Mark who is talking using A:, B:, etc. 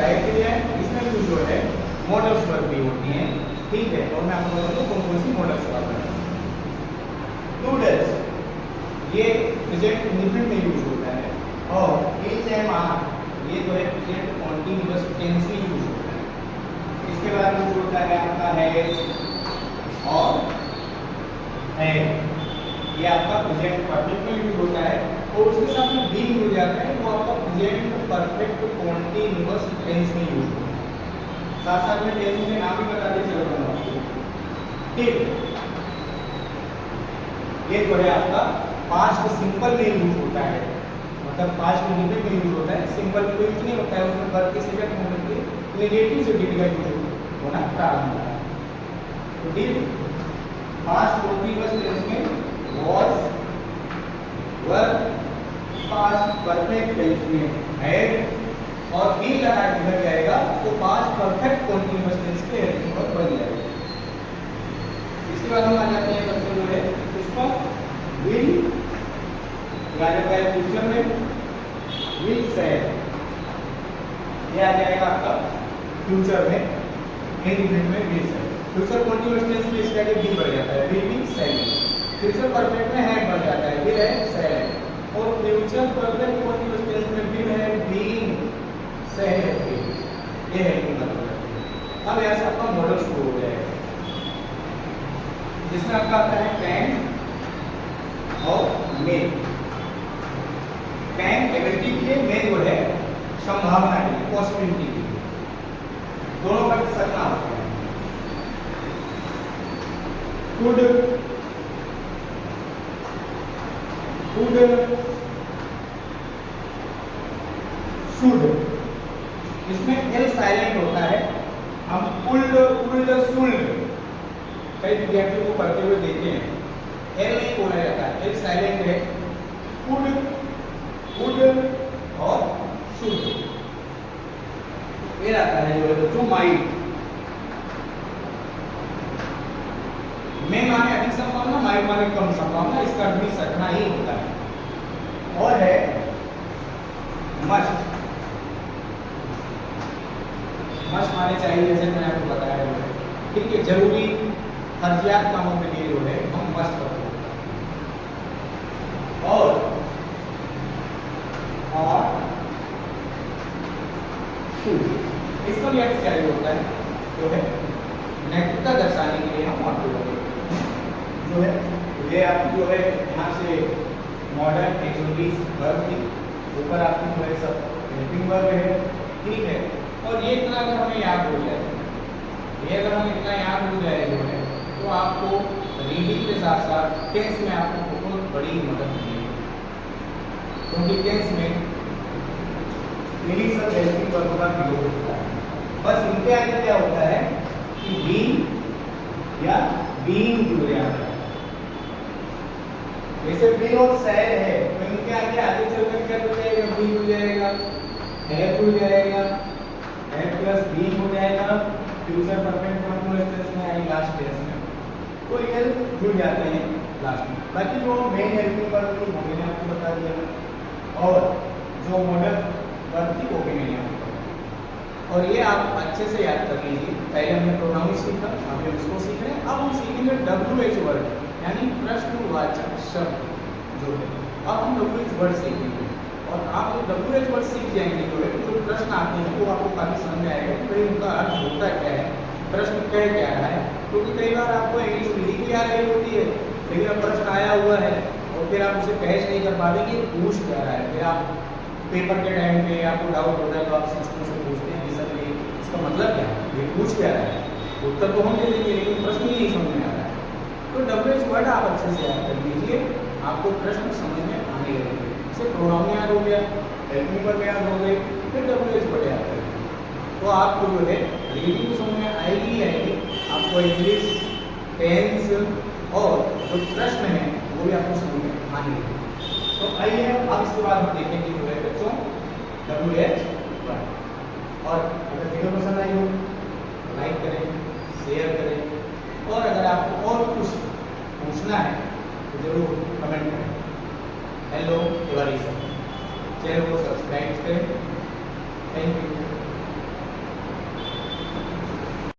A: Criteria है, इसमें भी जो है मॉडल्स वर्क भी होती हैं, ठीक है। और मैं आपको बता दूं कौन कौन सी मॉडल्स वर्क है। टू डेज ये प्रेजेंट इंडेफिनिट में यूज होता है, और इज एम आर ये जो है प्रेजेंट कॉन्टिन्यूअस टेंस में यूज होता है। इसके बाद यूज होता है आपका है और है, ये आपका प्रेजेंट परफेक्ट में यूज होता है, और उसके साथ में बीइंग यूज जाता है वो आपका प्रेजेंट परफेक्ट कॉन्टिन्यूअस टेंस में यूज होता है। साथ साथ में टेंस के नाम भी बता दें चल रहा हूं, ठीक। ये जो है आपका पास्ट सिंपल में यूज होता है, मतलब पास्ट इंडेफिनिट में यूज होता है, सिंपल में यूज नहीं होता है, उसमें वर्ब के सेकंड मोमेंट के नेगेटिव से डिड का यूज होना प्रारंभ होता है। तो डिड पास्ट कॉन्टिन्यूअस टेंस में वाज, वर पास्ट परफेक्ट टेंस में हैड, और बी लगा इधर जाएगा तो पास्ट परफेक्ट कॉन्टिन्यूअस टेंस के हेल्पिंग वर्ब बन जाएगा। इसके बाद हम आ जाते हैं सबसे जो है उसका विल, आ जाता है फ्यूचर में विल सेड, ये आ जाएगा आपका फ्यूचर में इंडेफिनिट में will said. Future continuous tense में इसका भी बढ़ जाता है, will be said. Future perfect में हैड बढ़ जाता है, विल है सेड, और फ्यूचर परफेक्ट कॉन्टिन्यूअस टेंस में विल है बीइंग सेड, ये है मतलब। अब यहां से आपका मॉडल शुरू हो जाएगा, जिसमें आपका आता है कैन और मे। कैन एबिलिटी के लिए, मे जो है संभावना के लिए, पॉसिबिलिटी के लिए, दोनों का सकना होता है। कुड, कुड, शुड, इसमें एल साइलेंट होता है। हम कुल्ड, कुल्ड, शुल्ड कई विद्यार्थियों को पढ़ते हुए देखे हैं, एल नहीं बोला जाता है, एल साइलेंट है। कुड, कुड और शुड ये रहता है जो माइंड में माने अधिक संभावना, माइंड माने कम संभावना, इसका भी सकना ही होता है। और है मस्ट, मस्ट माने चाहिए, जैसे मैंने आपको बताया है, ठीक है, जरूरी फर्जियात कामों के लिए जो है हम मस्ट करते हैं। और शुड, इसका भी अर्थ क्या होता है, जो है नैतिकता दर्शाने के लिए हम ऑन करते हैं, जो है ये आप जो है यहाँ से मॉडर्न एक्सोटिक वर्ब थी, ऊपर आपकी जो है सब हेल्पिंग वर्ब है, ठीक है। और ये इतना अगर हमें याद हो जाए, ये अगर हमें इतना याद हो जाए जो है, तो आपको रीडिंग के साथ साथ टेंस में आपको बहुत बड़ी मदद मिलेगी, क्योंकि टेंस में इन्हीं सब हेल्पिंग वर्ब का प्रयोग होता है। बस इनके आगे क्या होता है कि बीइंग या बीइंग जुड़ जाता है। जैसे बी और सैड है, तो इनके आगे चलकर क्या हो जाएगा, बी हो जाएगा, हैव हो जाएगा, हैव प्लस बीइंग हो जाएगा, फ्यूचर परफेक्ट कॉन्टिन्यूअस टेंस में आई लास्ट टेंस में, तो ये जुड़ जाते हैं लास्ट में। बाकी जो मेन हेल्पिंग वर्ब थी वो मैंने आपको बता दिया, और जो मॉडल वर्ब थी वो भी मैंने आपको बताया। और ये आप अच्छे से याद कर लीजिए, पहले हमने प्रोनाउन सीखा, अभी हम इसको सीख रहे हैं। अब हम सीखेंगे WH वर्ड, यानी प्रश्नवाचक शब्द जो है, अब हम WH वर्ड सीखेंगे। और आप जब WH वर्ड सीख जाएंगे जो है, जो प्रश्न आते हैं वो आपको काफी समझ में आएगा कि भाई उनका अर्थ होता क्या है, प्रश्न कह क्या रहा है। क्योंकि कई बार आपको इंग्लिश रीडिंग भी आ रही होती है, लेकिन अब प्रश्न आया हुआ है और फिर आप उसे कैच नहीं कर पाते कि पूछ क्या रहा है। फिर आप पेपर के टाइम पे आपको डाउट होता है तो आप शिक्षकों से पूछते हैं कि सर ये इसका मतलब क्या है, ये पूछ क्या रहा है। उत्तर तो हम दे देंगे लेकिन प्रश्न ही नहीं समझ में आ रहा है। तो WH वर्ड आप अच्छे से याद कर लीजिए, आपको प्रश्न समझ में आने लगेंगे। जैसे प्रोनाउन याद हो गया, हेल्पिंग वर्ब याद हो गए, फिर WH वर्ड याद करेंगे तो आपको जो है रीडिंग समझ में आएगी ही आएगी, आपको इंग्लिश, टेंस और जो प्रश्न है वो भी आपको समझ में आने लगेंगे। तो आइए अब इसके बाद हम देखेंगे जो है बच्चों WH वर्ड। और अगर वीडियो पसंद आई हो तो लाइक करें, शेयर करें, और अगर आपको और कुछ पूछना है तो जरूर कमेंट करें। हेलो तिवारी सर, चैनल को सब्सक्राइब करें। Thank you.